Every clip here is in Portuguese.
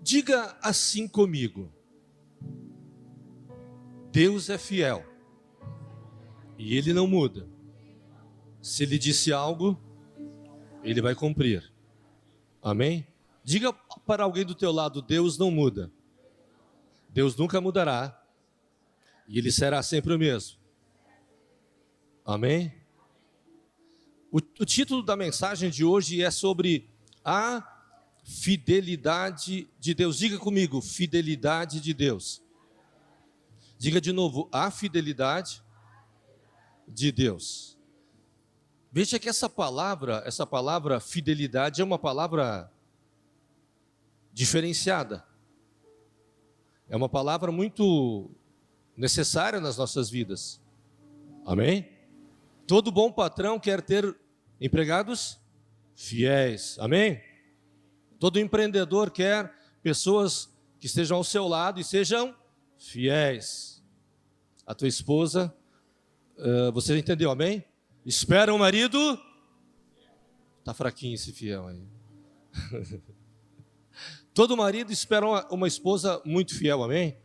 Diga assim comigo: Deus é fiel e Ele não muda. Se Ele disse algo, Ele vai cumprir. Amém? Diga para alguém do teu lado: Deus não muda. Deus nunca mudará e Ele será sempre o mesmo. Amém? O título da mensagem de hoje é sobre a fidelidade de Deus. Diga comigo: fidelidade de Deus. Diga de novo: a fidelidade de Deus. Veja que essa palavra fidelidade é uma palavra diferenciada. É uma palavra muito necessária nas nossas vidas. Amém? Todo bom patrão quer ter empregados fiéis. Amém? Todo empreendedor quer pessoas que estejam ao seu lado e sejam fiéis. A tua esposa, você entendeu, amém? Espera um marido. Está fraquinho esse fiel aí. Todo marido espera uma esposa muito fiel, amém?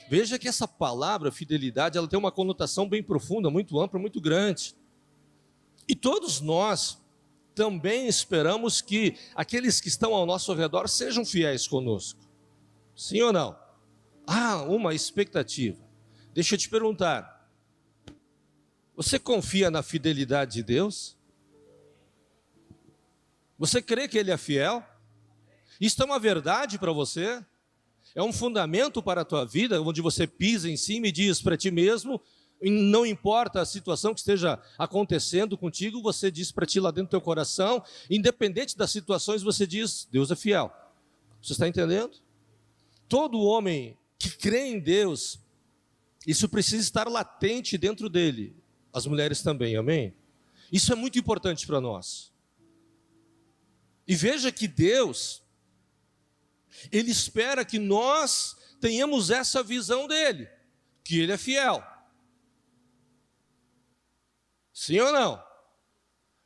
Veja que essa palavra fidelidade, ela tem uma conotação bem profunda, muito ampla, muito grande. E todos nós também esperamos que aqueles que estão ao nosso redor sejam fiéis conosco. Sim ou não? Há uma expectativa. Deixa eu te perguntar: você confia na fidelidade de Deus? Você crê que Ele é fiel? Isso é uma verdade para você? É um fundamento para a tua vida, onde você pisa em cima e diz para ti mesmo, não importa a situação que esteja acontecendo contigo, você diz para ti lá dentro do teu coração, independente das situações, você diz: Deus é fiel. Você está entendendo? Todo homem que crê em Deus, isso precisa estar latente dentro dele. As mulheres também, amém? Isso é muito importante para nós. E veja que Deus, Ele espera que nós tenhamos essa visão dele, que Ele é fiel. Sim ou não?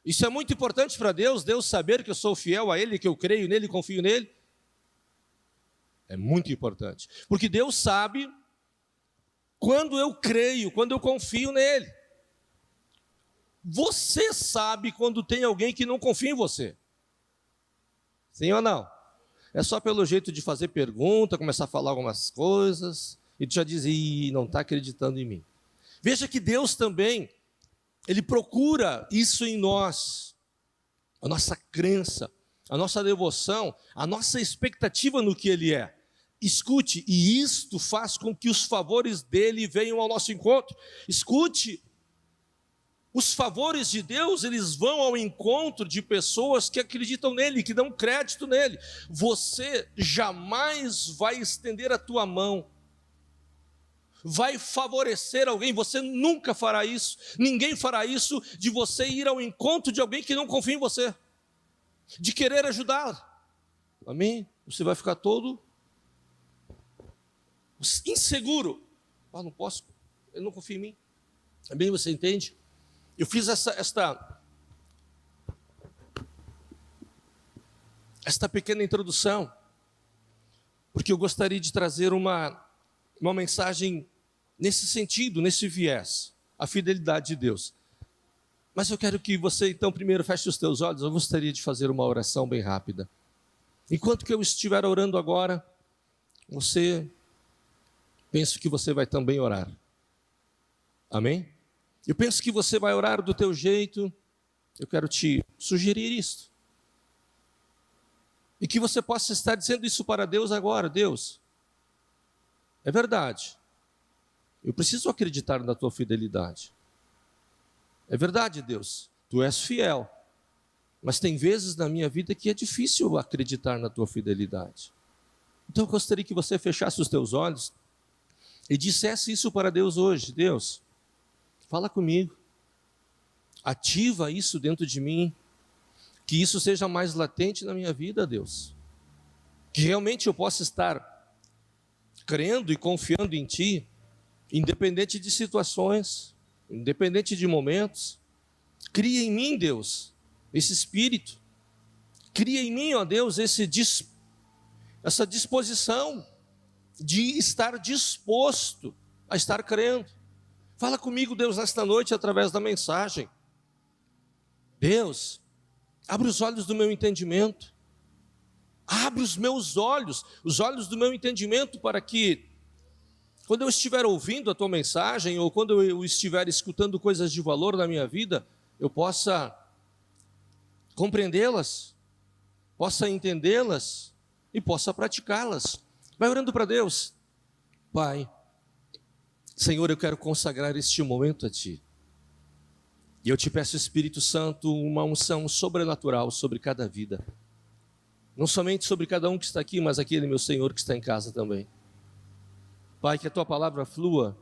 Isso é muito importante para Deus, Deus saber que eu sou fiel a Ele, que eu creio nele, confio nele. É muito importante, porque Deus sabe quando eu creio, quando eu confio nele. Você sabe quando tem alguém que não confia em você. Sim ou não? É só pelo jeito de fazer pergunta, começar a falar algumas coisas, e tu já diz: ih, não está acreditando em mim. Veja que Deus também, Ele procura isso em nós, a nossa crença, a nossa devoção, a nossa expectativa no que Ele é. Escute, e isto faz com que os favores dEle venham ao nosso encontro. Escute, os favores de Deus, eles vão ao encontro de pessoas que acreditam nele, que dão crédito nele. Você jamais vai estender a tua mão, vai favorecer alguém, você nunca fará isso. Ninguém fará isso de você ir ao encontro de alguém que não confia em você, de querer ajudar. Amém? Você vai ficar todo inseguro. Não posso, ele não confia em mim. Amém? Você entende? Eu fiz esta pequena introdução, porque eu gostaria de trazer uma mensagem nesse sentido, nesse viés, a fidelidade de Deus. Mas eu quero que você, então, primeiro feche os teus olhos. Eu gostaria de fazer uma oração bem rápida. Enquanto que eu estiver orando agora, penso que você vai também orar. Amém? Eu penso que você vai orar do teu jeito. Eu quero te sugerir isso. E que você possa estar dizendo isso para Deus agora. Deus, é verdade. Eu preciso acreditar na tua fidelidade. É verdade, Deus. Tu és fiel. Mas tem vezes na minha vida que é difícil acreditar na tua fidelidade. Então eu gostaria que você fechasse os teus olhos e dissesse isso para Deus hoje. Deus, fala comigo, ativa isso dentro de mim, que isso seja mais latente na minha vida, Deus. Que realmente eu possa estar crendo e confiando em Ti, independente de situações, independente de momentos. Cria em mim, Deus, esse espírito. Cria em mim, ó Deus, essa disposição de estar disposto a estar crendo. Fala comigo, Deus, nesta noite através da mensagem. Deus, abre os olhos do meu entendimento. Abre os meus olhos, os olhos do meu entendimento, para que, quando eu estiver ouvindo a tua mensagem, ou quando eu estiver escutando coisas de valor na minha vida, eu possa compreendê-las, possa entendê-las e possa praticá-las. Vai orando para Deus. Pai, Senhor, eu quero consagrar este momento a Ti. E eu te peço, Espírito Santo, uma unção sobrenatural sobre cada vida. Não somente sobre cada um que está aqui, mas aquele meu Senhor que está em casa também. Pai, que a Tua palavra flua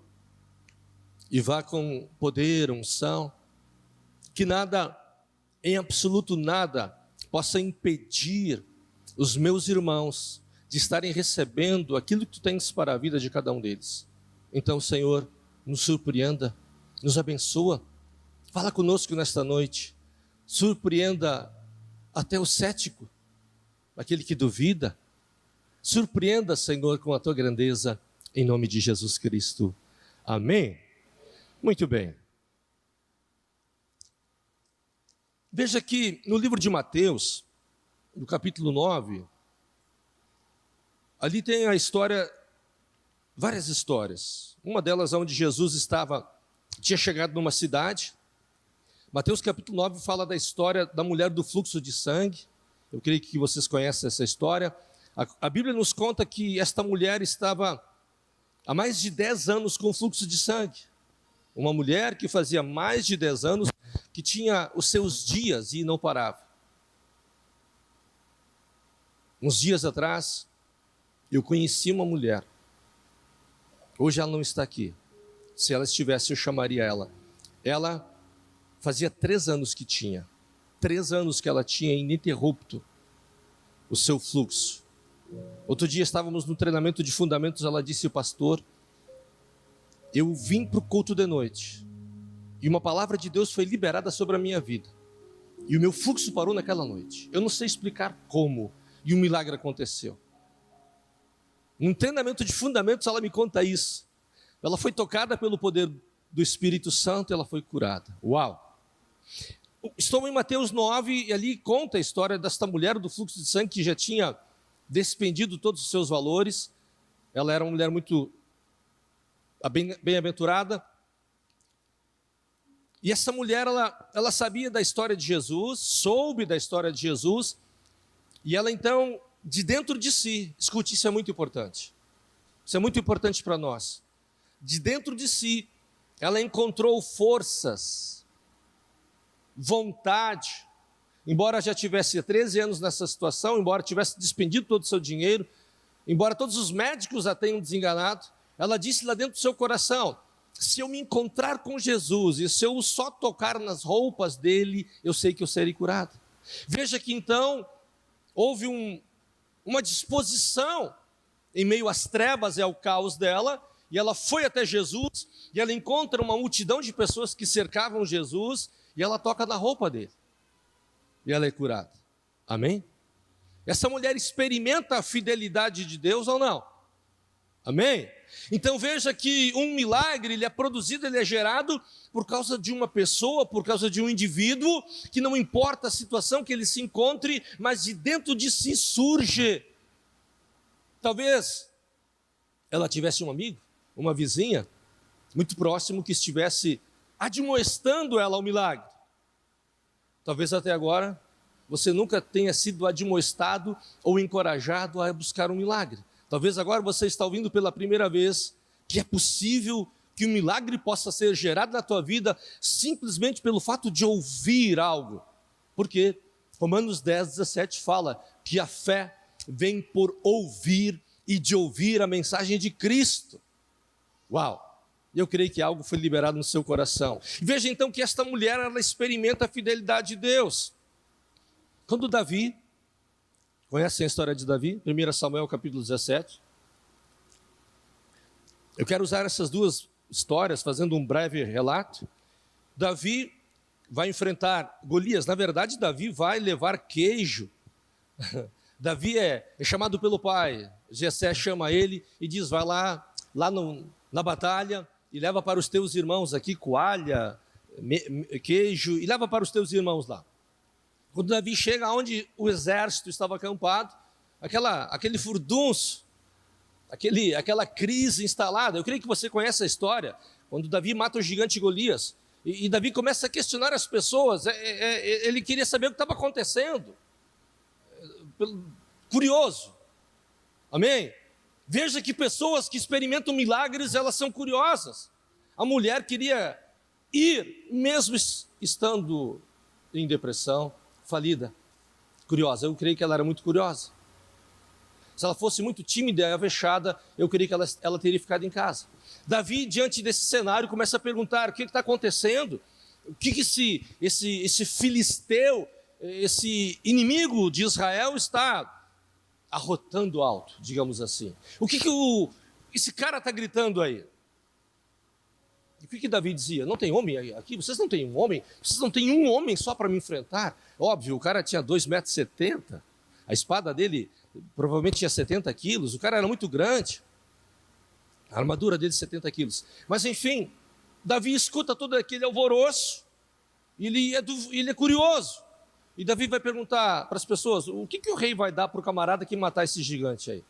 e vá com poder, unção. Que nada, em absoluto nada, possa impedir os meus irmãos de estarem recebendo aquilo que Tu tens para a vida de cada um deles. Então, Senhor, nos surpreenda, nos abençoa. Fala conosco nesta noite. Surpreenda até o cético, aquele que duvida. Surpreenda, Senhor, com a Tua grandeza, em nome de Jesus Cristo. Amém? Muito bem. Veja que no livro de Mateus, no capítulo 9, ali tem a história, várias histórias. Uma delas onde Jesus tinha chegado numa cidade. Mateus capítulo 9 fala da história da mulher do fluxo de sangue. Eu creio que vocês conhecem essa história. A Bíblia nos conta que esta mulher estava há mais de 10 anos com fluxo de sangue. Uma mulher que fazia mais de 10 anos, que tinha os seus dias e não parava. Uns dias atrás, eu conheci uma mulher. Hoje ela não está aqui. Se ela estivesse, eu chamaria ela. Ela fazia 3 anos que tinha. 3 anos que ela tinha ininterrupto o seu fluxo. Outro dia estávamos no treinamento de fundamentos, ela disse: pastor, eu vim para o culto de noite e uma palavra de Deus foi liberada sobre a minha vida. E o meu fluxo parou naquela noite. Eu não sei explicar como, e um milagre aconteceu. Num treinamento de fundamentos, ela me conta isso. Ela foi tocada pelo poder do Espírito Santo e ela foi curada. Uau! Estou em Mateus 9 e ali conta a história desta mulher do fluxo de sangue que já tinha despendido todos os seus valores. Ela era uma mulher muito bem-aventurada. E essa mulher, ela sabia da história de Jesus, soube da história de Jesus, e ela então, de dentro de si, escute, isso é muito importante. Isso é muito importante para nós. De dentro de si, ela encontrou forças, vontade, embora já tivesse 13 anos nessa situação, embora tivesse despendido todo o seu dinheiro, embora todos os médicos a tenham desenganado, ela disse lá dentro do seu coração: se eu me encontrar com Jesus e se eu só tocar nas roupas dele, eu sei que eu serei curado. Veja que então houve uma disposição em meio às trevas e ao caos dela, e ela foi até Jesus, e ela encontra uma multidão de pessoas que cercavam Jesus, e ela toca na roupa dele, e ela é curada. Amém? Essa mulher experimenta a fidelidade de Deus ou não? Amém? Então veja que um milagre, ele é produzido, ele é gerado por causa de uma pessoa, por causa de um indivíduo, que não importa a situação que ele se encontre, mas de dentro de si surge. Talvez ela tivesse um amigo, uma vizinha, muito próximo, que estivesse admoestando ela ao milagre. Talvez até agora você nunca tenha sido admoestado ou encorajado a buscar um milagre. Talvez agora você está ouvindo pela primeira vez que é possível que um milagre possa ser gerado na tua vida simplesmente pelo fato de ouvir algo. Porque Romanos 10:17 fala que a fé vem por ouvir e de ouvir a mensagem de Cristo. Uau! Eu creio que algo foi liberado no seu coração. Veja então que esta mulher, ela experimenta a fidelidade de Deus. Quando Davi, conhecem a história de Davi? 1 Samuel capítulo 17. Eu quero usar essas duas histórias, fazendo um breve relato. Davi vai enfrentar Golias. Na verdade, Davi vai levar queijo Davi é chamado pelo pai. Jessé chama ele e diz: vai lá na batalha e leva para os teus irmãos aqui coalha, queijo, e leva para os teus irmãos lá. Quando Davi chega onde o exército estava acampado, aquele furdunço, aquela crise instalada. Eu creio que você conhece a história, quando Davi mata o gigante Golias, e Davi começa a questionar as pessoas, ele queria saber o que estava acontecendo, curioso, amém? Veja que pessoas que experimentam milagres, elas são curiosas. A mulher queria ir, mesmo estando em depressão, falida, curiosa. Eu creio que ela era muito curiosa. Se ela fosse muito tímida e avexada, eu creio que ela teria ficado em casa. Davi, diante desse cenário, começa a perguntar: o que está acontecendo? O que esse filisteu, esse inimigo de Israel está arrotando alto, digamos assim? O que esse cara está gritando aí? E o que Davi dizia? Não tem homem aqui? Vocês não têm um homem? Vocês não têm um homem só para me enfrentar? Óbvio, o cara tinha 2,70 m, a espada dele provavelmente tinha 70 quilos, o cara era muito grande, a armadura dele 70 quilos. Mas enfim, Davi escuta todo aquele alvoroço, ele é curioso, e Davi vai perguntar para as pessoas: o que o rei vai dar para o camarada que matar esse gigante aí?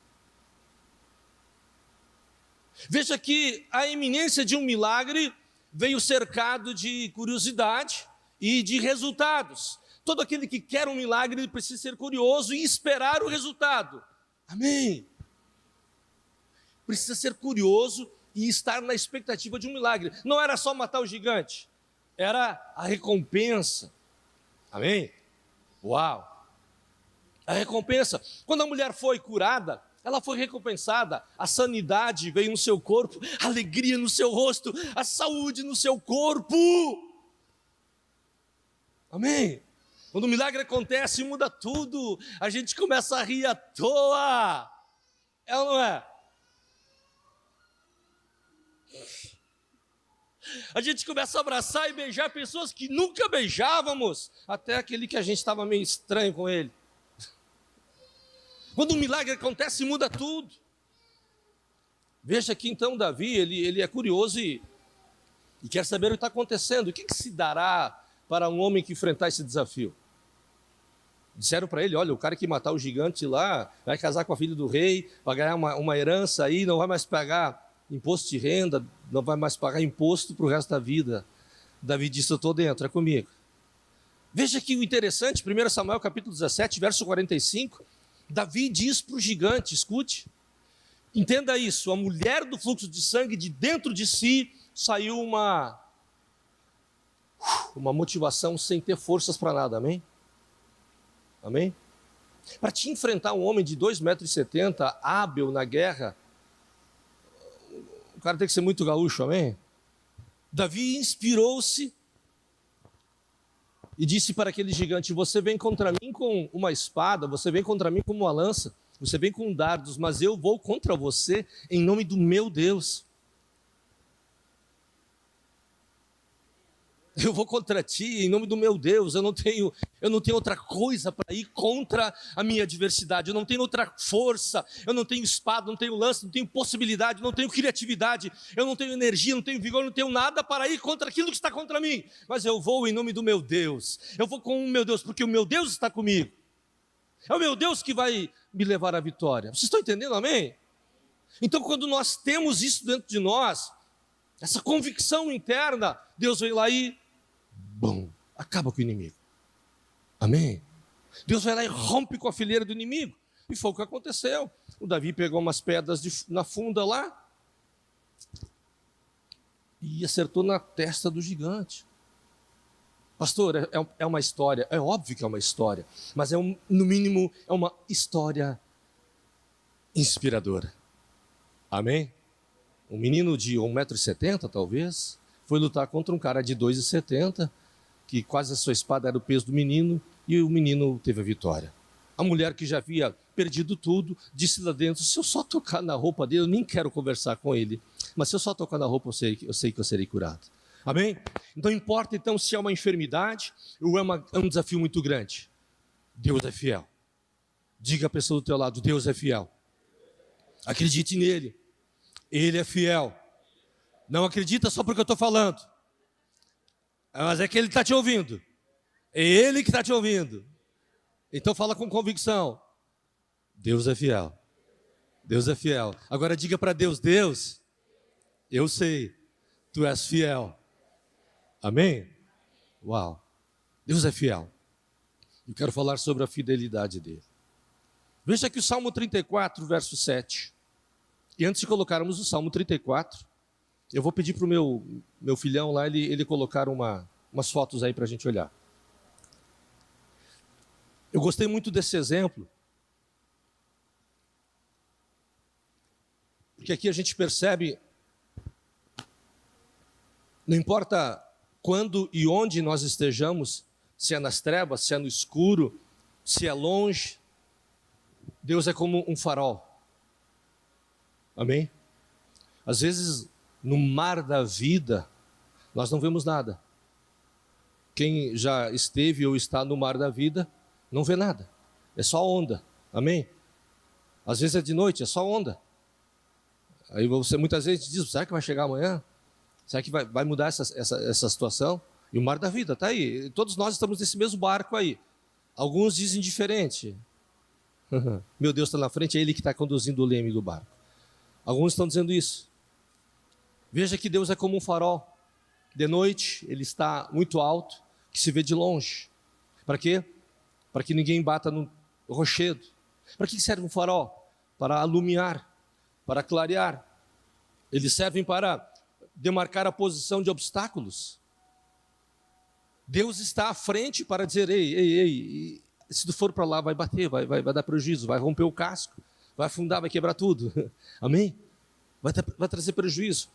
Veja que a iminência de um milagre veio cercado de curiosidade e de resultados. Todo aquele que quer um milagre, ele precisa ser curioso e esperar o resultado. Amém? Precisa ser curioso e estar na expectativa de um milagre. Não era só matar o gigante, era a recompensa. Amém? Uau! A recompensa. Quando a mulher foi curada, ela foi recompensada. A sanidade veio no seu corpo, a alegria no seu rosto, a saúde no seu corpo. Amém? Quando o milagre acontece, muda tudo. A gente começa a rir à toa. É ou não é? A gente começa a abraçar e beijar pessoas que nunca beijávamos, até aquele que a gente estava meio estranho com ele. Quando um milagre acontece, muda tudo. Veja que então Davi, ele é curioso e quer saber o que está acontecendo. O que se dará para um homem que enfrentar esse desafio? Disseram para ele: olha, o cara que matar o gigante lá vai casar com a filha do rei, vai ganhar uma herança aí, não vai mais pagar imposto de renda, não vai mais pagar imposto para o resto da vida. Davi disse: eu estou dentro, é comigo. Veja que o interessante, 1 Samuel capítulo 17, verso 45, Davi diz para o gigante, escute, entenda isso: a mulher do fluxo de sangue, de dentro de si saiu uma motivação sem ter forças para nada, amém? Amém? Para te enfrentar um homem de 2,70 m, hábil na guerra, o cara tem que ser muito gaúcho, amém? Davi inspirou-se e disse para aquele gigante: você vem contra mim com uma espada, você vem contra mim com uma lança, você vem com dardos, mas eu vou contra você em nome do meu Deus. Eu vou contra ti em nome do meu Deus. Eu não tenho outra coisa para ir contra a minha adversidade. Eu não tenho outra força. Eu não tenho espada, não tenho lança, não tenho possibilidade, não tenho criatividade. Eu não tenho energia, não tenho vigor, não tenho nada para ir contra aquilo que está contra mim. Mas eu vou em nome do meu Deus. Eu vou com o meu Deus, porque o meu Deus está comigo. É o meu Deus que vai me levar à vitória. Vocês estão entendendo, amém? Então, quando nós temos isso dentro de nós, essa convicção interna, Deus vem lá e bom, acaba com o inimigo. Amém? Deus vai lá e rompe com a fileira do inimigo. E foi o que aconteceu. O Davi pegou umas pedras na funda lá e acertou na testa do gigante. Pastor, é uma história, é óbvio que é uma história, mas no mínimo é uma história inspiradora. Amém? Um menino de 1,70 m, talvez, foi lutar contra um cara de 2,70 m, que quase a sua espada era o peso do menino, e o menino teve a vitória. A mulher, que já havia perdido tudo, disse lá dentro: se eu só tocar na roupa dele, eu nem quero conversar com ele, mas se eu só tocar na roupa, eu sei que eu serei curado. Amém? Não importa então se é uma enfermidade ou é um desafio muito grande. Deus é fiel. Diga a pessoa do teu lado, Deus é fiel. Acredite nele. Ele é fiel. Não acredita só porque eu estou falando. Mas é que ele está te ouvindo. É ele que está te ouvindo. Então fala com convicção. Deus é fiel. Deus é fiel. Agora diga para Deus, Deus, eu sei, tu és fiel. Amém? Uau. Deus é fiel. Eu quero falar sobre a fidelidade dele. Veja aqui o Salmo 34, verso 7. E antes de colocarmos o Salmo 34, eu vou pedir para o meu filhão lá, ele colocar umas fotos aí para a gente olhar. Eu gostei muito desse exemplo, porque aqui a gente percebe, não importa quando e onde nós estejamos, se é nas trevas, se é no escuro, se é longe, Deus é como um farol. Amém? Às vezes, no mar da vida, nós não vemos nada. Quem já esteve ou está no mar da vida, não vê nada. É só onda. Amém? Às vezes é de noite, é só onda. Aí você muitas vezes diz, será que vai chegar amanhã? Será que vai mudar essa situação? E o mar da vida está aí. Todos nós estamos nesse mesmo barco aí. Alguns dizem diferente. Meu Deus está na frente, é Ele que está conduzindo o leme do barco. Alguns estão dizendo isso. Veja que Deus é como um farol. De noite, Ele está muito alto, que se vê de longe. Para quê? Para que ninguém bata no rochedo. Para que serve um farol? Para alumiar, para clarear. Eles servem para demarcar a posição de obstáculos. Deus está à frente para dizer, ei, se tu for para lá vai bater, vai dar prejuízo, vai romper o casco, vai afundar, vai quebrar tudo. Amém? Vai trazer prejuízo.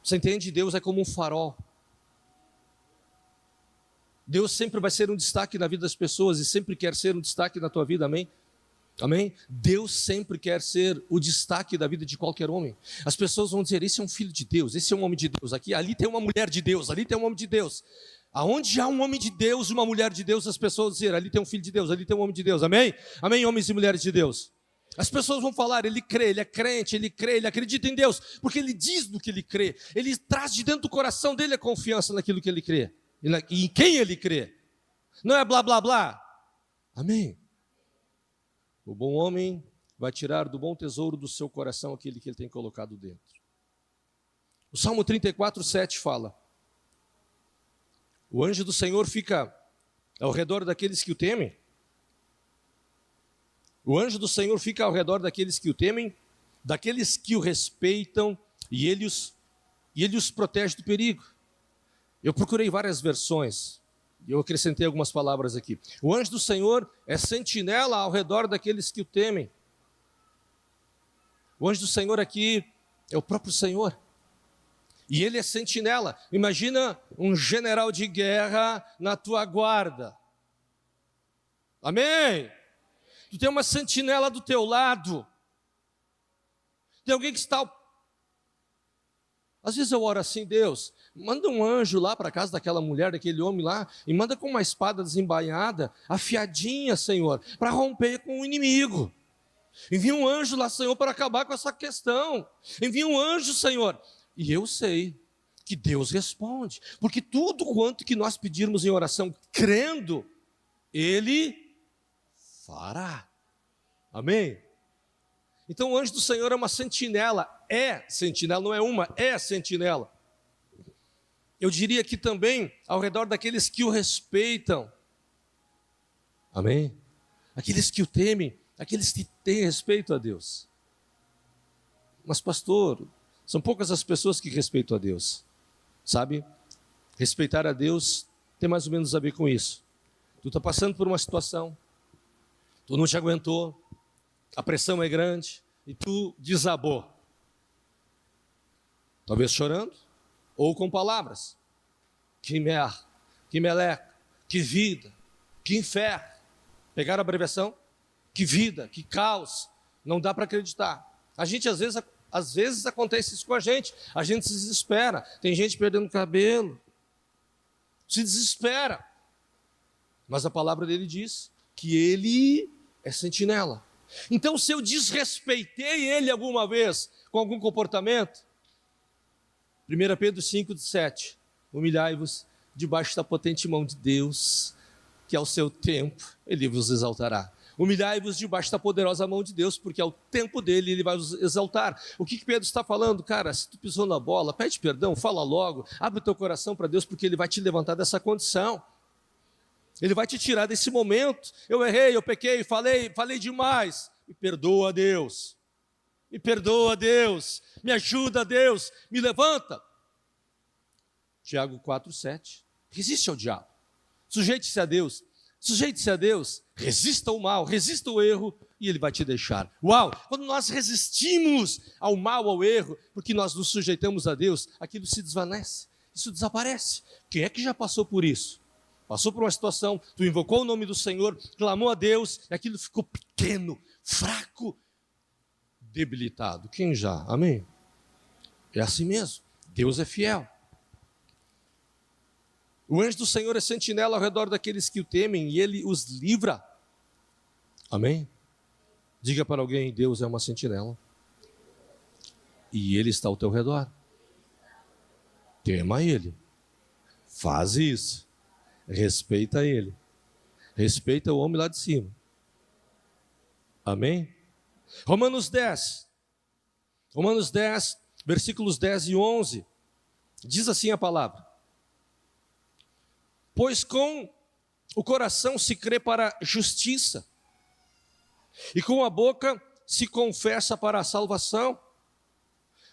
Você entende? Deus é como um farol. Deus sempre vai ser um destaque na vida das pessoas e sempre quer ser um destaque na tua vida, amém? Amém? Deus sempre quer ser o destaque da vida de qualquer homem. As pessoas vão dizer, esse é um filho de Deus, esse é um homem de Deus, ali tem uma mulher de Deus, ali tem um homem de Deus. Aonde há um homem de Deus e uma mulher de Deus, as pessoas vão dizer, ali tem um filho de Deus, ali tem um homem de Deus, amém? Amém, homens e mulheres de Deus. As pessoas vão falar, ele crê, ele é crente, ele crê, ele acredita em Deus, porque ele diz no que ele crê, ele traz de dentro do coração dele a confiança naquilo que ele crê, e em quem ele crê. Não é blá blá blá, amém? O bom homem vai tirar do bom tesouro do seu coração aquele que ele tem colocado dentro. O Salmo 34, 7 fala, o anjo do Senhor fica ao redor daqueles que o temem. O anjo do Senhor fica ao redor daqueles que o temem, daqueles que o respeitam, e ele os protege do perigo. Eu procurei várias versões, e eu acrescentei algumas palavras aqui. O anjo do Senhor é sentinela ao redor daqueles que o temem. O anjo do Senhor aqui é o próprio Senhor. E ele é sentinela. Imagina um general de guerra na tua guarda. Amém? Tu tem uma sentinela do teu lado. Tem alguém que está... Às vezes eu oro assim, Deus, manda um anjo lá para a casa daquela mulher, daquele homem lá, e manda com uma espada desembainhada, afiadinha, Senhor, para romper com o inimigo. Envia um anjo lá, Senhor, para acabar com essa questão. Envia um anjo, Senhor. E eu sei que Deus responde, porque tudo quanto que nós pedirmos em oração, crendo, Ele fará. Amém? Então o anjo do Senhor é uma sentinela, não é uma, é sentinela. Eu diria que também ao redor daqueles que o respeitam. Amém? Aqueles que o temem, aqueles que têm respeito a Deus. Mas pastor, são poucas as pessoas que respeitam a Deus. Sabe? Respeitar a Deus tem mais ou menos a ver com isso. Tu está passando por uma situação, tu não te aguentou, a pressão é grande e tu desabou. Talvez chorando ou com palavras. Que mer, que meleca, que vida, que inferno. Pegaram a abreviação? Que vida, que caos. Não dá para acreditar. A gente às vezes acontece isso com a gente se desespera. Tem gente perdendo cabelo, se desespera. Mas a palavra dele diz que ele é sentinela. Então, se eu desrespeitei ele alguma vez com algum comportamento, 1 Pedro 5,7, humilhai-vos debaixo da potente mão de Deus, que ao seu tempo ele vos exaltará. Humilhai-vos debaixo da poderosa mão de Deus, porque ao tempo dele ele vai vos exaltar. O que Pedro está falando? Cara, se tu pisou na bola, pede perdão, fala logo, abre o teu coração para Deus, porque ele vai te levantar dessa condição. Ele vai te tirar desse momento. Eu errei, eu pequei, falei demais. Me perdoa, Deus. Me perdoa, Deus. Me ajuda, Deus. Me levanta. Tiago 4,7. Resiste ao diabo. Sujeite-se a Deus. Sujeite-se a Deus. Resista ao mal, resista ao erro e ele vai te deixar. Uau! Quando nós resistimos ao mal, ao erro, porque nós nos sujeitamos a Deus, aquilo se desvanece. Isso desaparece. Quem é que já passou por isso? Passou por uma situação, tu invocou o nome do Senhor, clamou a Deus, e aquilo ficou pequeno, fraco, debilitado. Quem já? Amém? É assim mesmo. Deus é fiel. O anjo do Senhor é sentinela ao redor daqueles que o temem, e ele os livra. Amém? Diga para alguém, Deus é uma sentinela. E ele está ao teu redor. Tema ele. Faz isso. Respeita ele. Respeita o homem lá de cima. Amém? Romanos 10, versículos 10 e 11. Diz assim a palavra: pois com o coração se crê para a justiça, e com a boca se confessa para a salvação.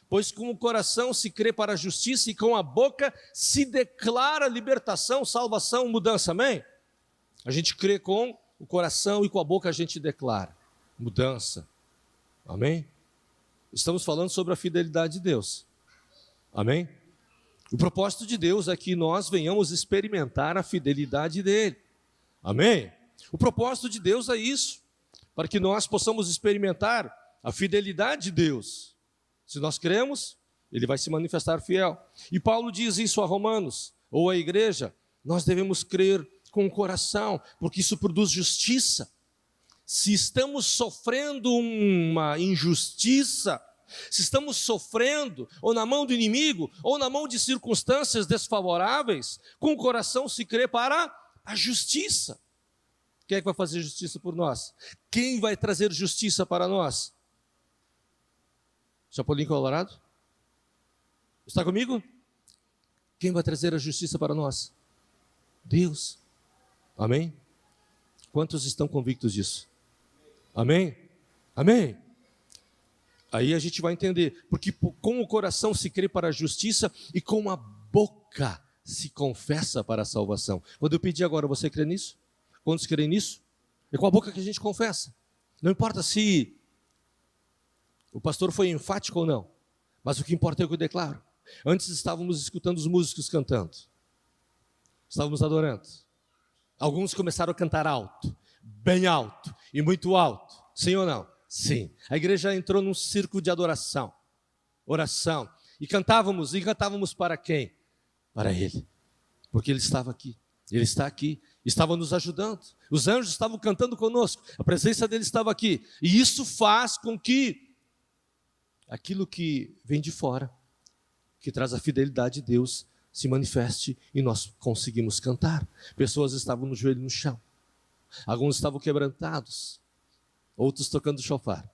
Pois com o coração se crê para a justiça e com a boca se declara libertação, salvação, mudança. Amém? A gente crê com o coração e com a boca a gente declara mudança. Amém? Estamos falando sobre a fidelidade de Deus. Amém? O propósito de Deus é que nós venhamos experimentar a fidelidade dele. Amém? O propósito de Deus é isso, para que nós possamos experimentar a fidelidade de Deus. Se nós cremos, ele vai se manifestar fiel. E Paulo diz isso a Romanos, ou a igreja: nós devemos crer com o coração, porque isso produz justiça. Se estamos sofrendo uma injustiça, se estamos sofrendo, ou na mão do inimigo, ou na mão de circunstâncias desfavoráveis, com o coração se crê para a justiça. Quem é que vai fazer justiça por nós? Quem vai trazer justiça para nós? Chapolin Colorado? Está comigo? Quem vai trazer a justiça para nós? Deus. Amém? Quantos estão convictos disso? Amém? Amém? Aí a gente vai entender, porque com o coração se crê para a justiça e com a boca se confessa para a salvação. Quando eu pedir agora, você crê nisso? Quantos creem nisso? É com a boca que a gente confessa. Não importa se o pastor foi enfático ou não, mas o que importa é o que eu declaro. Antes estávamos escutando os músicos cantando, estávamos adorando. Alguns começaram a cantar alto, bem alto e muito alto. Sim ou não? Sim. A igreja entrou num círculo de adoração, oração. E cantávamos para quem? Para Ele. Porque Ele estava aqui. Ele está aqui. Estava nos ajudando. Os anjos estavam cantando conosco. A presença dele estava aqui. E isso faz com que aquilo que vem de fora, que traz a fidelidade de Deus, se manifeste e nós conseguimos cantar. Pessoas estavam no joelho no chão. Alguns estavam quebrantados. Outros tocando chofar.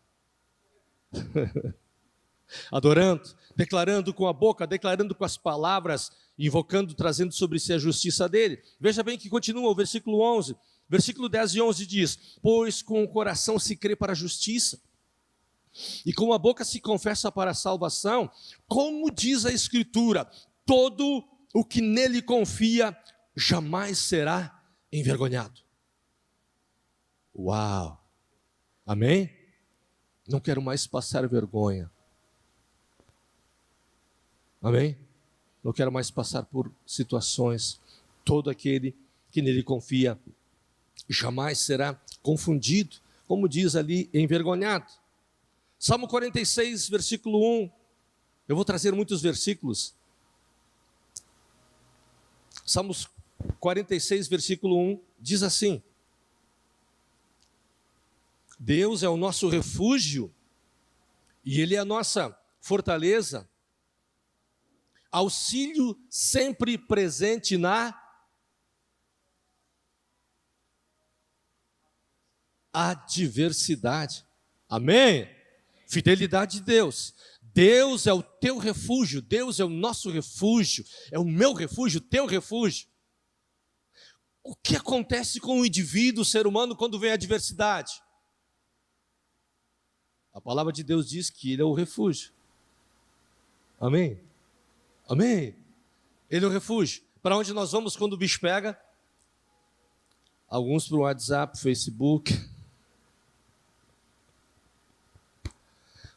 Adorando, declarando com a boca, declarando com as palavras, invocando, trazendo sobre si a justiça dele. Veja bem que continua o versículo 11. Versículo 10 e 11 diz: pois com o coração se crê para a justiça, e com a boca se confessa para a salvação, como diz a Escritura: todo o que nele confia jamais será envergonhado. Uau! Amém? Não quero mais passar vergonha. Amém? Não quero mais passar por situações. Todo aquele que nele confia jamais será confundido, como diz ali, envergonhado. Salmo 46, versículo 1. Eu vou trazer muitos versículos. Salmos 46, versículo 1, diz assim: Deus é o nosso refúgio e Ele é a nossa fortaleza, auxílio sempre presente na adversidade. Amém? Fidelidade de Deus. Deus é o teu refúgio, Deus é o nosso refúgio, é o meu refúgio, o teu refúgio. O que acontece com o indivíduo, o ser humano, quando vem a adversidade? A palavra de Deus diz que Ele é o refúgio. Amém? Amém? Ele é o refúgio. Para onde nós vamos quando o bicho pega? Alguns para o WhatsApp, Facebook.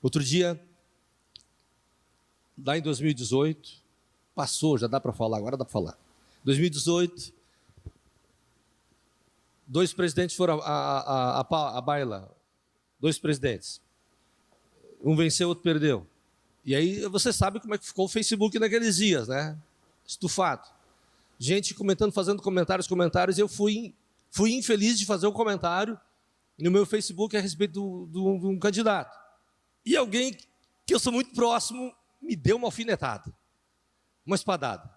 Outro dia, lá em 2018, passou, já dá para falar, agora dá para falar. 2018, 2 presidentes foram à baila, 2 presidentes. Um venceu, outro perdeu. E aí você sabe como é que ficou o Facebook naqueles dias, né? Estufado. Gente comentando, fazendo comentários, e eu fui infeliz de fazer um comentário no meu Facebook a respeito de um candidato. E alguém que eu sou muito próximo me deu uma alfinetada, uma espadada.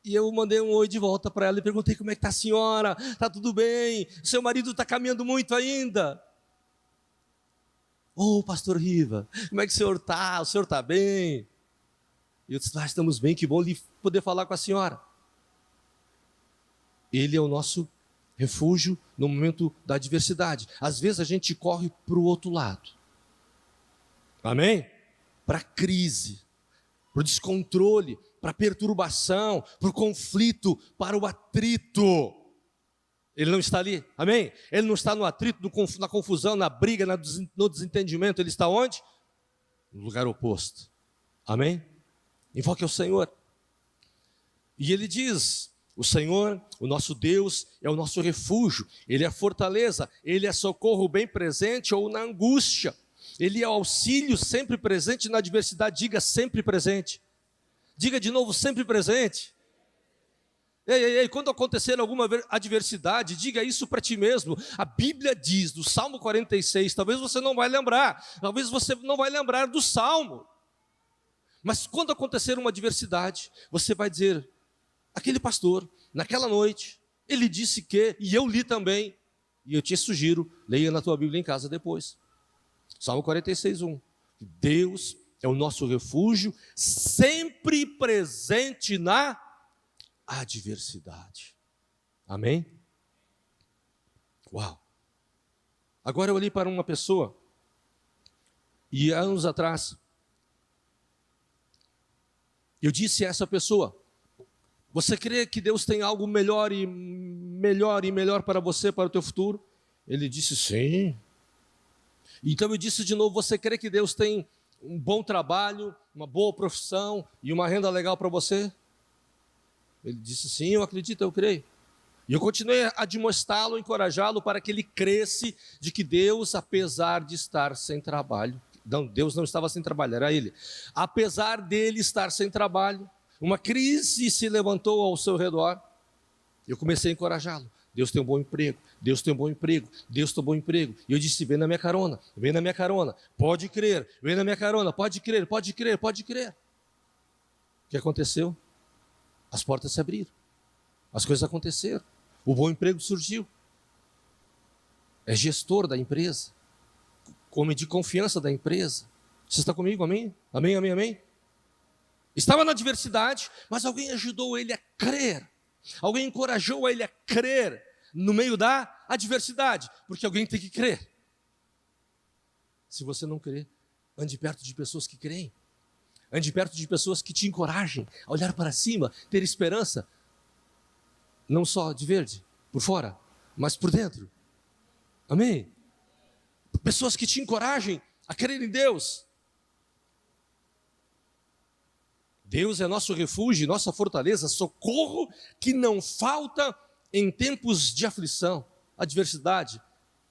E eu mandei um oi de volta para ela e perguntei: como é que está a senhora? Está tudo bem? Seu marido está caminhando muito ainda? Ô, pastor Riva, como é que o senhor está? O senhor está bem? E eu disse: estamos bem, que bom poder falar com a senhora. Ele é o nosso refúgio no momento da adversidade. Às vezes a gente corre para o outro lado. Amém? Para a crise, para o descontrole, para a perturbação, para o conflito, para o atrito. Ele não está ali, amém? Ele não está no atrito, na confusão, na briga, no desentendimento. Ele está onde? No lugar oposto, amém? Invoque ao Senhor. E ele diz: o Senhor, o nosso Deus, é o nosso refúgio, Ele é a fortaleza, Ele é socorro bem presente ou na angústia. Ele é auxílio sempre presente na adversidade. Diga: sempre presente. Diga de novo: sempre presente. Ei, quando acontecer alguma adversidade, diga isso para ti mesmo. A Bíblia diz, do Salmo 46, talvez você não vai lembrar do Salmo, mas quando acontecer uma adversidade, você vai dizer: aquele pastor, naquela noite, ele disse que, e eu li também, e eu te sugiro, leia na tua Bíblia em casa depois. Salmo 46, 1. Deus é o nosso refúgio, sempre presente na adversidade. Amém? Uau! Agora eu olhei para uma pessoa, e anos atrás, eu disse a essa pessoa: você crê que Deus tem algo melhor para você, para o teu futuro? Ele disse: sim. Então eu disse de novo: você crê que Deus tem um bom trabalho, uma boa profissão e uma renda legal para você? Ele disse: sim, eu acredito, eu creio. E eu continuei a admoestá-lo, encorajá-lo para que ele cresce de que Deus, apesar de estar sem trabalho, não, Deus não estava sem trabalho, era ele. Apesar dele estar sem trabalho, uma crise se levantou ao seu redor. Eu comecei a encorajá-lo. Deus tem um bom emprego, Deus tem um bom emprego, Deus tem um bom emprego. E eu disse: vem na minha carona, pode crer, vem na minha carona, pode crer. O que aconteceu? As portas se abriram, as coisas aconteceram, o bom emprego surgiu. É gestor da empresa, homem de confiança da empresa. Você está comigo? Amém? Amém? Estava na adversidade, mas alguém ajudou ele a crer. Alguém encorajou ele a crer no meio da adversidade, porque alguém tem que crer. Se você não crer, ande perto de pessoas que creem. Ande perto de pessoas que te encorajem a olhar para cima, ter esperança, não só de verde, por fora, mas por dentro. Amém? Pessoas que te encorajem a crer em Deus. Deus é nosso refúgio, nossa fortaleza, socorro que não falta em tempos de aflição, adversidade,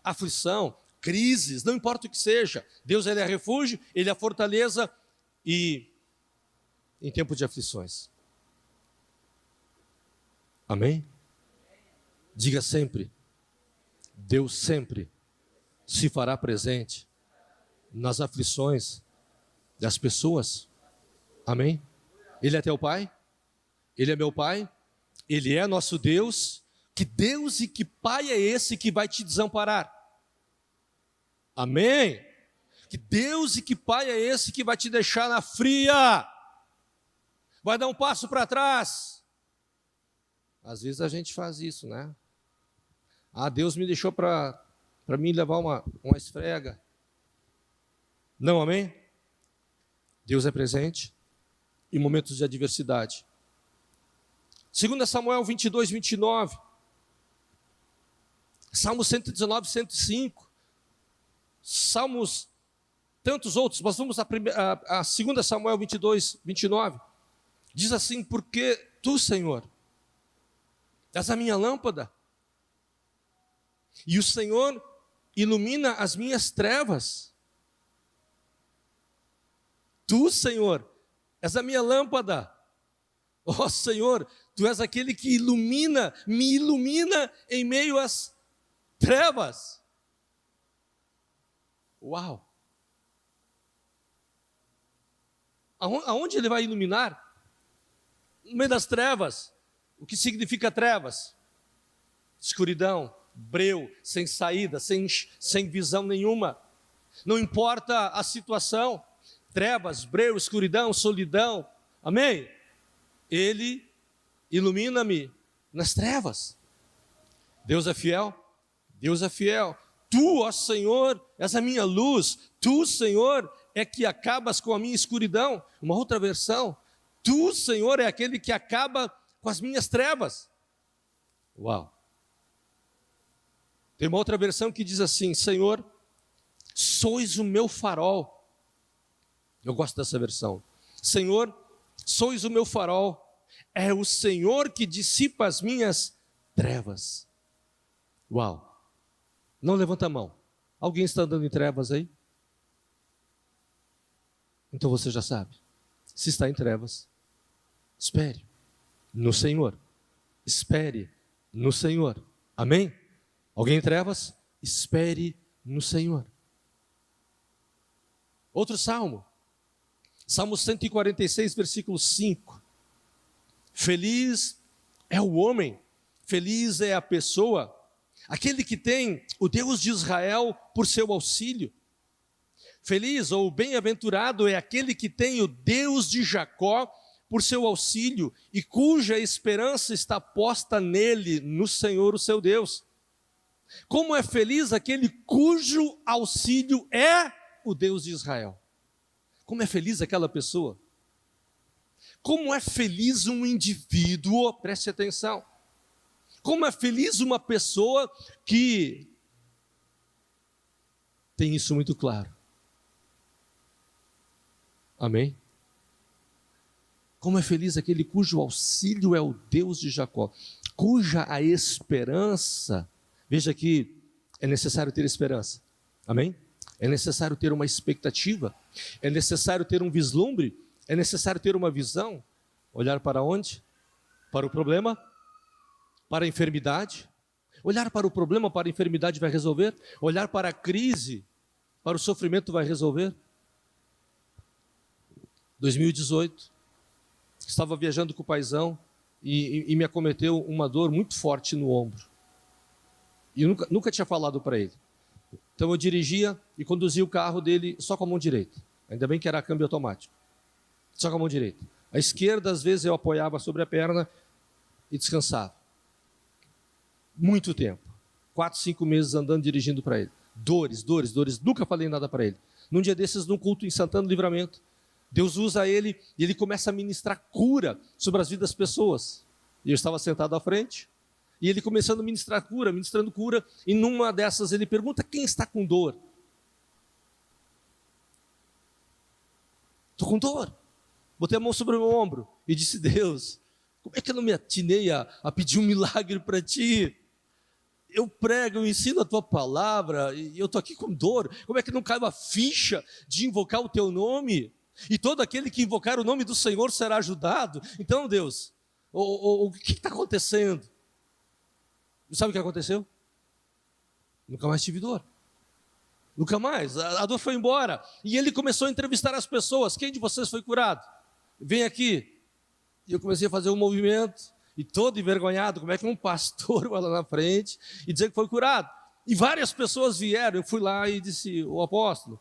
aflição, crises, não importa o que seja. Deus, Ele é refúgio, Ele é a fortaleza e em tempo de aflições. Amém? Diga sempre: Deus sempre se fará presente nas aflições das pessoas. Amém? Ele é teu Pai? Ele é meu Pai? Ele é nosso Deus? Que Deus e que Pai é esse que vai te desamparar? Amém? Que Deus e que Pai é esse que vai te deixar na fria? Vai dar um passo para trás? Às vezes a gente faz isso, né? Ah, Deus me deixou para mim levar uma esfrega. Não, amém? Deus é presente em momentos de adversidade. 2 Samuel 22, 29. Salmos 119, 105. Salmos, tantos outros, mas vamos a 2 Samuel 22, 29. Diz assim: porque tu, Senhor, és a minha lâmpada, e o Senhor ilumina as minhas trevas. Tu, Senhor, és a minha lâmpada. Ó Senhor, tu és aquele que me ilumina em meio às trevas. Uau! Aonde ele vai iluminar? No meio das trevas. O que significa trevas? Escuridão, breu, sem saída, sem visão nenhuma. Não importa a situação. Trevas, breu, escuridão, solidão. Amém? Ele ilumina-me nas trevas. Deus é fiel? Deus é fiel. Tu, ó Senhor, és a minha luz. Tu, Senhor, é que acabas com a minha escuridão. Uma outra versão. Tu, Senhor, é aquele que acaba com as minhas trevas. Uau! Tem uma outra versão que diz assim: Senhor, sois o meu farol. Eu gosto dessa versão. Senhor, sois o meu farol. É o Senhor que dissipa as minhas trevas. Uau! Não levanta a mão. Alguém está andando em trevas aí? Então você já sabe. Se está em trevas, espere no Senhor. Espere no Senhor. Amém? Alguém em trevas? Espere no Senhor. Outro salmo. Salmo 146, versículo 5. Feliz é o homem, feliz é a pessoa, aquele que tem o Deus de Israel por seu auxílio. Feliz ou bem-aventurado é aquele que tem o Deus de Jacó por seu auxílio e cuja esperança está posta nele, no Senhor, o seu Deus. Como é feliz aquele cujo auxílio é o Deus de Israel. Como é feliz aquela pessoa. Como é feliz um indivíduo, preste atenção. Como é feliz uma pessoa que tem isso muito claro. Amém? Como é feliz aquele cujo auxílio é o Deus de Jacó, cuja a esperança, veja que é necessário ter esperança. Amém? É necessário ter uma expectativa, é necessário ter um vislumbre, é necessário ter uma visão. Olhar para onde? Para o problema? Para a enfermidade? Olhar para o problema, para a enfermidade vai resolver? Olhar para a crise, para o sofrimento vai resolver? 2018, estava viajando com o paizão e me acometeu uma dor muito forte no ombro. E eu nunca tinha falado para ele. Então eu dirigia e conduzia o carro dele só com a mão direita. Ainda bem que era câmbio automático. Só com a mão direita. A esquerda, às vezes, eu apoiava sobre a perna e descansava. Muito tempo. 4, 5 meses andando, dirigindo para ele. Dores. Nunca falei nada para ele. Num dia desses, num culto em Santana do Livramento, Deus usa ele e ele começa a ministrar cura sobre as vidas das pessoas. E eu estava sentado à frente. E ele começando a ministrando cura, e numa dessas ele pergunta: quem está com dor? Estou com dor. Botei a mão sobre o meu ombro e disse: Deus, como é que eu não me atinei a pedir um milagre para ti? Eu prego, eu ensino a tua palavra, e eu estou aqui com dor. Como é que não cai uma ficha de invocar o teu nome? E todo aquele que invocar o nome do Senhor será ajudado. Então, Deus, o que está acontecendo? Sabe o que aconteceu? Nunca mais tive dor. Nunca mais. A dor foi embora. E ele começou a entrevistar as pessoas. Quem de vocês foi curado? Vem aqui. E eu comecei a fazer um movimento. E todo envergonhado, como é que um pastor vai lá na frente e dizer que foi curado? E várias pessoas vieram. Eu fui lá e disse: o apóstolo,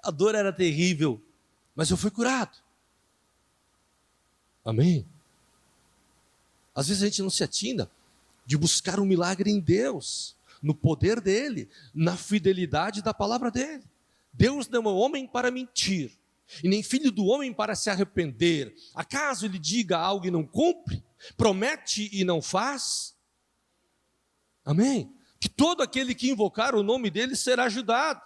a dor era terrível, mas eu fui curado. Amém? Às vezes a gente não se atina de buscar um milagre em Deus, no poder dEle, na fidelidade da palavra dEle. Deus não é homem para mentir, e nem filho do homem para se arrepender. Acaso Ele diga algo e não cumpre? Promete e não faz? Amém? Que todo aquele que invocar o nome dEle será ajudado.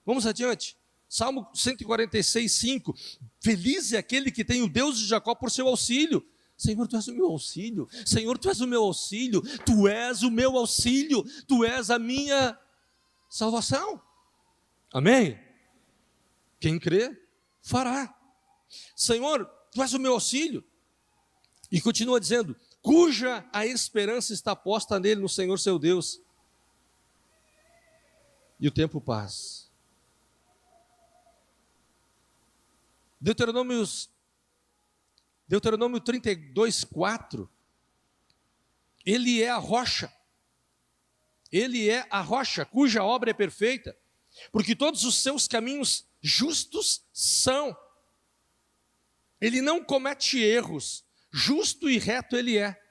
Vamos adiante. Salmo 146, 5. Feliz é aquele que tem o Deus de Jacó por seu auxílio. Senhor, Tu és o meu auxílio. Senhor, Tu és o meu auxílio. Tu és o meu auxílio. Tu és a minha salvação. Amém? Quem crê, fará. Senhor, Tu és o meu auxílio. E continua dizendo: cuja a esperança está posta nele, no Senhor seu Deus. E o tempo passa. Deuteronômio 32, 4. Ele é a rocha. Ele é a rocha cuja obra é perfeita, porque todos os seus caminhos justos são. Ele não comete erros, justo e reto ele é.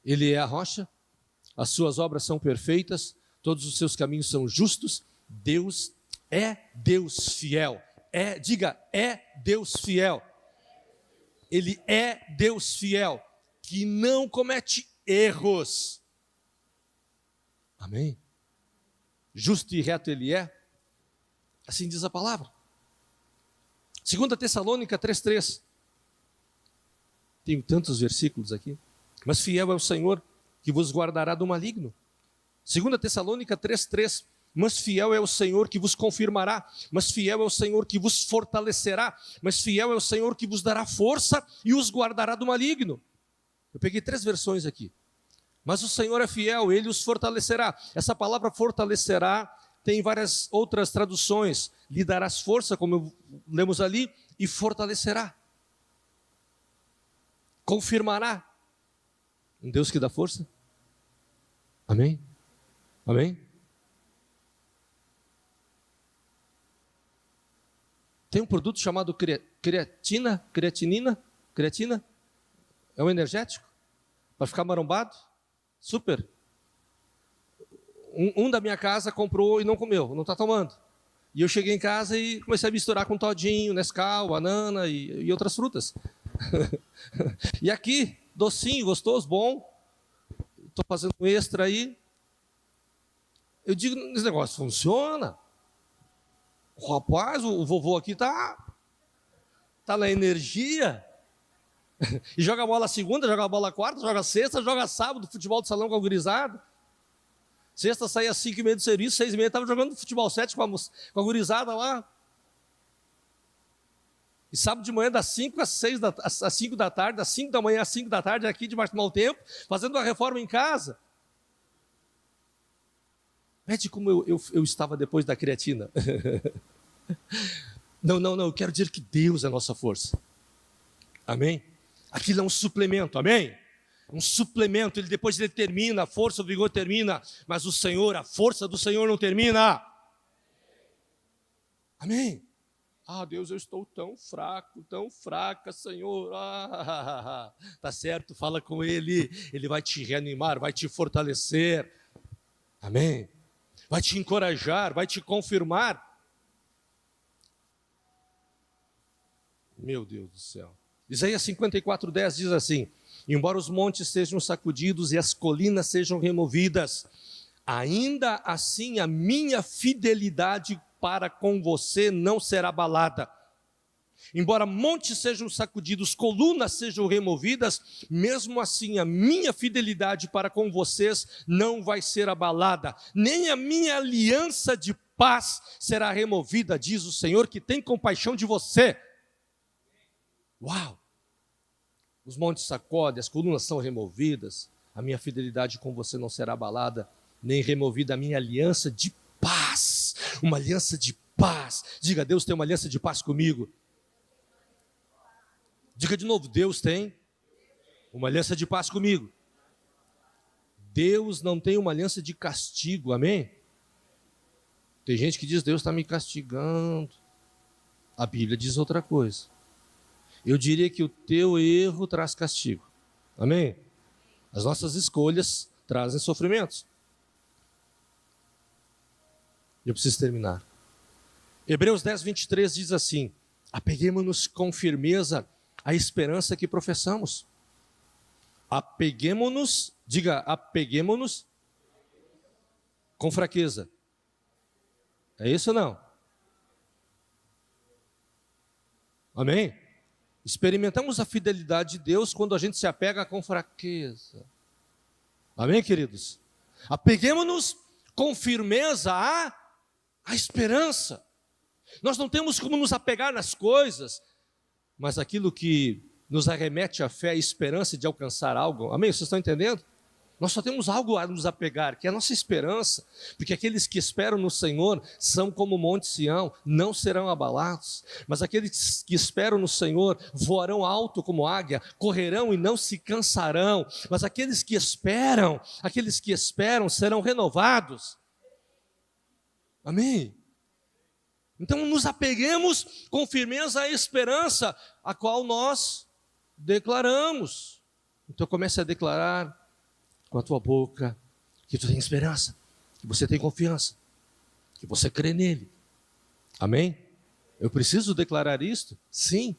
Ele é a rocha, as suas obras são perfeitas, todos os seus caminhos são justos. Deus é Deus fiel. Diga, é Deus fiel. Ele é Deus fiel, que não comete erros. Amém? Justo e reto ele é. Assim diz a palavra. 2 Tessalônica 3,3. Tenho tantos versículos aqui. Mas fiel é o Senhor, que vos guardará do maligno. 2 Tessalônica 3,3. Mas fiel é o Senhor que vos confirmará, mas fiel é o Senhor que vos fortalecerá, mas fiel é o Senhor que vos dará força e os guardará do maligno. Eu peguei 3 versões aqui. Mas o Senhor é fiel, Ele os fortalecerá. Essa palavra fortalecerá tem várias outras traduções. Lhe darás força, como lemos ali, e fortalecerá. Confirmará. Um Deus que dá força. Amém? Amém? Tem um produto chamado creatina. É um energético para ficar marombado. Super. Um da minha casa comprou e não comeu, não está tomando. E eu cheguei em casa e comecei a misturar com todinho, Nescau, banana e outras frutas. E aqui, docinho, gostoso, bom. Estou fazendo um extra aí. Eu digo, esse negócio funciona. Rapaz, o vovô aqui tá na energia. E joga bola segunda, joga bola quarta, joga sexta, joga sábado, futebol de salão com a gurizada. Sexta saía às 5h30 do serviço, 6h30 estava jogando futebol 7 com a gurizada lá. E sábado de manhã das 5 às 5 da tarde, das 5 da manhã às 5 da tarde, aqui debaixo do mau tempo, fazendo uma reforma em casa. Vede como eu estava depois da creatina. Não, eu quero dizer que Deus é a nossa força. Amém? Aquilo é um suplemento, amém? Um suplemento, depois ele termina, a força, o vigor termina, mas o Senhor, a força do Senhor não termina. Amém? Ah, Deus, eu estou tão fraco, tão fraca, Senhor. Tá certo, fala com Ele, Ele vai te reanimar, vai te fortalecer. Amém? Vai te encorajar, vai te confirmar. Meu Deus do céu. Isaías 54:10 diz assim: embora os montes sejam sacudidos e as colinas sejam removidas, ainda assim a minha fidelidade para com você não será abalada. Embora montes sejam sacudidos, colunas sejam removidas, mesmo assim a minha fidelidade para com vocês não vai ser abalada, nem a minha aliança de paz será removida, diz o Senhor que tem compaixão de você. Uau! Os montes sacodem, as colunas são removidas, a minha fidelidade com você não será abalada, nem removida a minha aliança de paz. Uma aliança de paz. Diga, Deus tem uma aliança de paz comigo. Diga de novo, Deus tem uma aliança de paz comigo. Deus não tem uma aliança de castigo, amém? Tem gente que diz, Deus está me castigando. A Bíblia diz outra coisa. Eu diria que o teu erro traz castigo, amém? As nossas escolhas trazem sofrimentos. Eu preciso terminar. Hebreus 10, 23 diz assim: apeguemo-nos com firmeza à esperança que professamos. Apeguemo-nos, diga, apeguemo-nos com fraqueza. É isso ou não? Amém? Experimentamos a fidelidade de Deus quando a gente se apega com fraqueza. Amém, queridos? Apeguemo-nos com firmeza à esperança. Nós não temos como nos apegar nas coisas, mas aquilo que nos arremete à fé, à esperança de alcançar algo. Amém? Vocês estão entendendo? Nós só temos algo a nos apegar, que é a nossa esperança, porque aqueles que esperam no Senhor são como o Monte Sião, não serão abalados, mas aqueles que esperam no Senhor voarão alto como águia, correrão e não se cansarão, mas aqueles que esperam serão renovados. Amém? Então nos apeguemos com firmeza à esperança, a qual nós declaramos. Então comece a declarar com a tua boca que tu tem esperança, que você tem confiança, que você crê nele. Amém? Eu preciso declarar isto? Sim.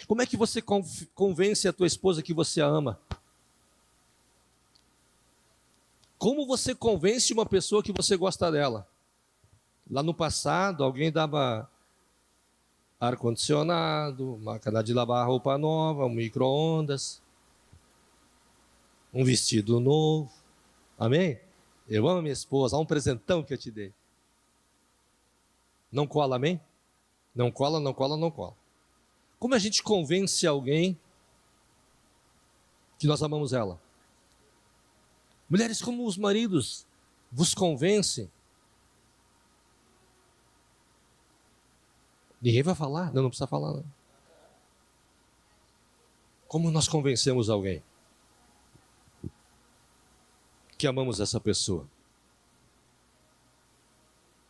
Como é que você convence a tua esposa que você a ama? Como você convence uma pessoa que você gosta dela? Lá no passado, alguém dava ar-condicionado, máquina de lavar roupa nova, um micro-ondas, um vestido novo. Amém? Eu amo minha esposa, há um presentão que eu te dei. Não cola, amém? Não cola, não cola, não cola. Como a gente convence alguém que nós amamos ela? Mulheres, como os maridos vos convencem? Ninguém vai falar? Não precisa falar, não. Como nós convencemos alguém que amamos essa pessoa?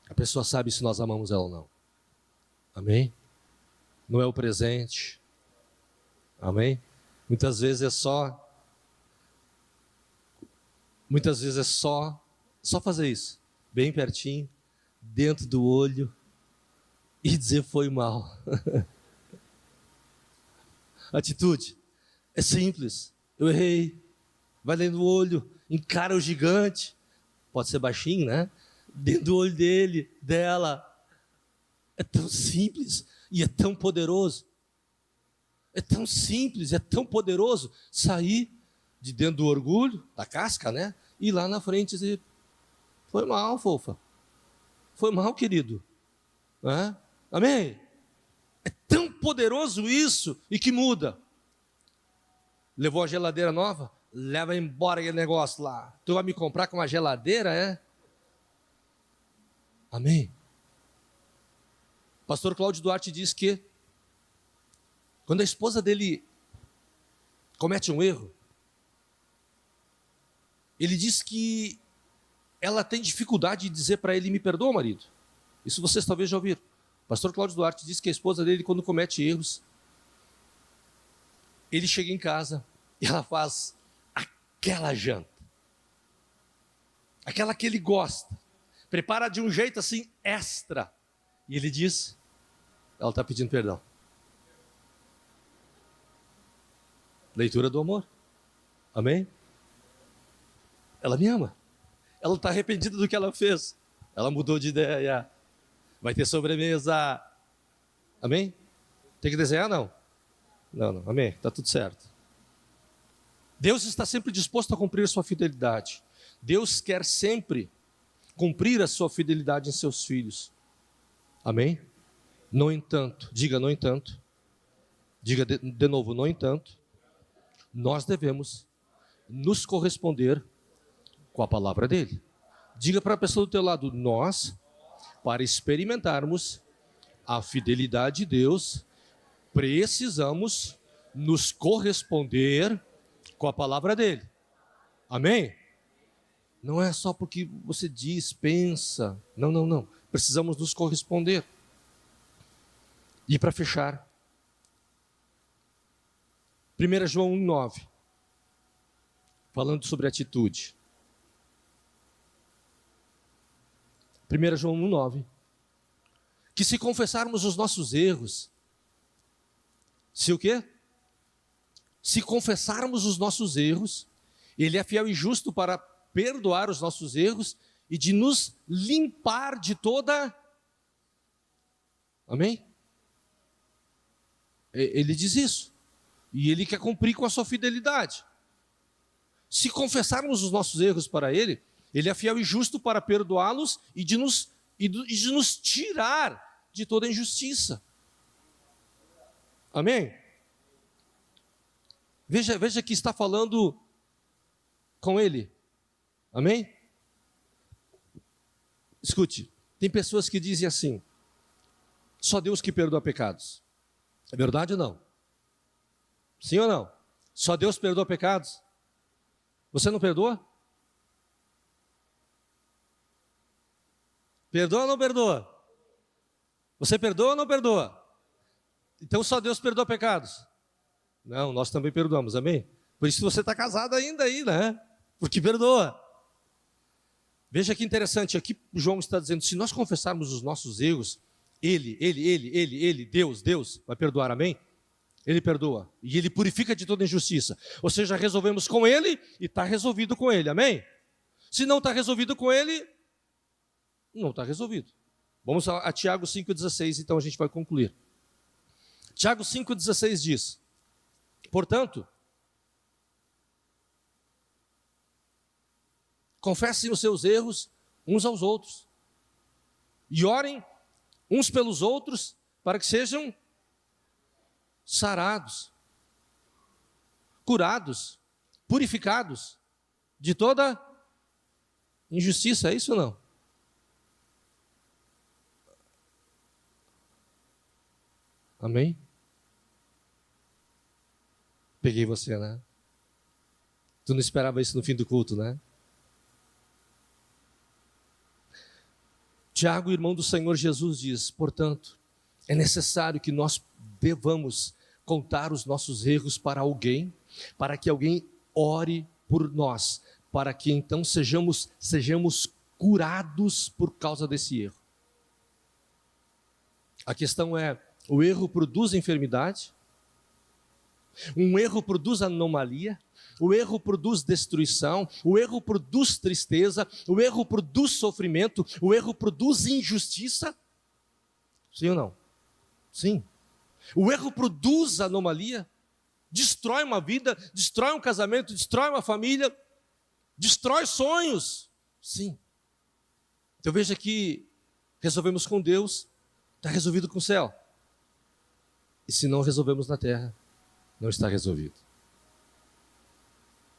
A pessoa sabe se nós amamos ela ou não. Amém? Não é o presente. Amém? Muitas vezes é só fazer isso, bem pertinho, dentro do olho, e dizer foi mal. Atitude é simples. Eu errei. Vai dentro do olho, encara o gigante. Pode ser baixinho, né? Dentro do olho dele, dela. É tão simples e é tão poderoso. É tão simples, é tão poderoso sair de dentro do orgulho, da casca, né? E ir lá na frente dizer, foi mal, fofa. Foi mal, querido. Né? Amém? É tão poderoso isso e que muda. Levou a geladeira nova? Leva embora aquele negócio lá. Tu vai me comprar com uma geladeira, é? Amém? Pastor Cláudio Duarte diz que quando a esposa dele comete um erro, ele diz que ela tem dificuldade de dizer para ele, me perdoa, marido. Isso vocês talvez já ouviram. Pastor Cláudio Duarte diz que a esposa dele, quando comete erros, ele chega em casa e ela faz aquela janta, aquela que ele gosta, prepara de um jeito assim extra, e ele diz, ela está pedindo perdão. Leitura do amor. Amém? Ela me ama. Ela está arrependida do que ela fez. Ela mudou de ideia. Vai ter sobremesa. Amém? Tem que desenhar, não? Não. Amém? Está tudo certo. Deus está sempre disposto a cumprir a sua fidelidade. Deus quer sempre cumprir a sua fidelidade em seus filhos. Amém? No entanto, diga no entanto. Diga de novo, no entanto, nós devemos nos corresponder com a palavra dele. Diga para a pessoa do teu lado, nós, para experimentarmos a fidelidade de Deus, precisamos nos corresponder com a palavra dele. Amém? Não é só porque você diz, pensa. Não. Precisamos nos corresponder. E para fechar, 1 João 1,9, falando sobre atitude. 1 João 1,9, que se confessarmos os nossos erros, se o quê? Se confessarmos os nossos erros, Ele é fiel e justo para perdoar os nossos erros e de nos limpar de toda... Amém? Ele diz isso. E Ele quer cumprir com a sua fidelidade. Se confessarmos os nossos erros para Ele, Ele é fiel e justo para perdoá-los e de nos tirar de toda injustiça. Amém? Veja que está falando com Ele. Amém? Escute, tem pessoas que dizem assim, só Deus que perdoa pecados. É verdade ou não? Sim ou não? Só Deus perdoa pecados? Você não perdoa? Perdoa ou não perdoa? Você perdoa ou não perdoa? Então só Deus perdoa pecados? Não, nós também perdoamos, amém? Por isso você está casado ainda aí, né? Porque perdoa. Veja que interessante, aqui João está dizendo, se nós confessarmos os nossos erros, Ele, Deus vai perdoar, amém? Ele perdoa, e Ele purifica de toda injustiça. Ou seja, resolvemos com Ele e está resolvido com Ele, amém? Se não está resolvido com Ele, não está resolvido. Vamos a Tiago 5,16, então a gente vai concluir. Tiago 5,16 diz, portanto, confessem os seus erros uns aos outros e orem uns pelos outros para que sejam sarados, curados, purificados de toda injustiça. É isso ou não? Amém? Peguei você, né? Tu não esperava isso no fim do culto, né? Tiago, irmão do Senhor Jesus, diz, portanto, é necessário que nós devamos contar os nossos erros para alguém, para que alguém ore por nós, para que então sejamos curados por causa desse erro. A questão é, o erro produz enfermidade, um erro produz anomalia, o erro produz destruição, o erro produz tristeza, o erro produz sofrimento, o erro produz injustiça. Sim ou não? Sim. O erro produz anomalia, destrói uma vida, destrói um casamento, destrói uma família, destrói sonhos. Sim. Então veja que resolvemos com Deus, está resolvido com o céu. E se não resolvemos na terra, não está resolvido.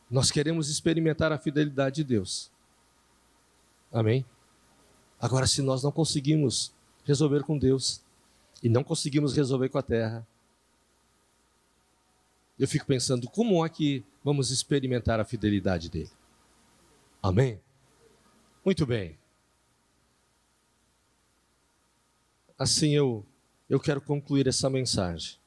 Nós queremos experimentar a fidelidade de Deus. Amém? Agora, se nós não conseguimos resolver com Deus e não conseguimos resolver com a terra, eu fico pensando, como é que vamos experimentar a fidelidade dele? Amém? Muito bem. Assim eu quero concluir essa mensagem.